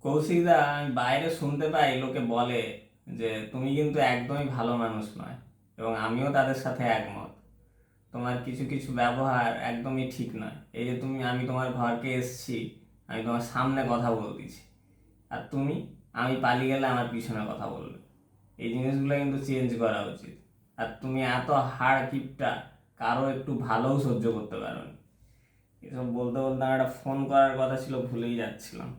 কৌশিকদা, আমি বাইরে শুনতে পাই লোকে বলে যে তুমি কিন্তু একদমই ভালো মানুষ নয়, এবং আমিও তাদের সাথে একমত। তোমার কিছু কিছু ব্যবহার একদমই ঠিক নয়। এই যে আমি তোমার ঘরকে এসছি, আমি তোমার সামনে কথা বলতেছি, আর তুমি আমি পালিয়ে গেলে আমার পিছনে কথা বলবে। এই জিনিসগুলো কিন্তু চেঞ্জ করা উচিত। আর তুমি এত হাড় কিপটা, কারো একটু ভালোও সহ্য করতে পারো না। এসব বলতে বলতে আমার একটা ফোন করার কথা ছিল, ভুলেই যাচ্ছিলাম।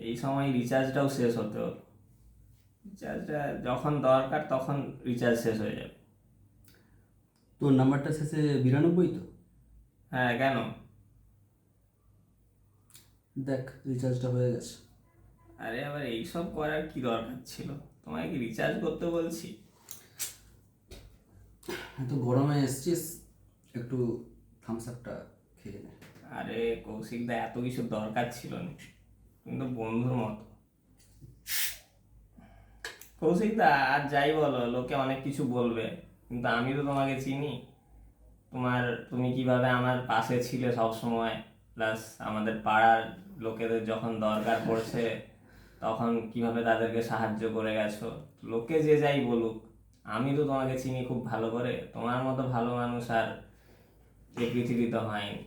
এই সময় রিচার্জটাও শেষ হতে হলো। রিচার্জটা যখন দরকার তখন রিচার্জ শেষ হয়ে যাবে। তোর নাম্বারটা শেষে 92 তো? হ্যাঁ, কেন? দেখ, রিচার্জটা হয়ে গেছে। আরে আবার এইসব করার কি দরকার ছিল? তোমায় কি রিচার্জ করতে বলছি? এত গরমে এসছিস, একটু থামস আপটা খেয়ে নে। আরে কৌশিকদা, এত কিছু দরকার ছিল না, কিন্তু বন্ধুর মতো। কৌশিকদা, আর যাই বলো, লোকে অনেক কিছু বলবে, কিন্তু আমি তো তোমাকে চিনি। তুমি কিভাবে আমার পাশে ছিলে সব সময়, প্লাস আমাদের পাড়ার লোকেদের যখন দরকার পড়ছে তখন কিভাবে তাদেরকে সাহায্য করে গেছো। লোকে যে যাই বলুক, আমি তো তোমাকে চিনি খুব ভালো করে। তোমার মতো ভালো মানুষ আর এই পৃথিবীতে হয়নি।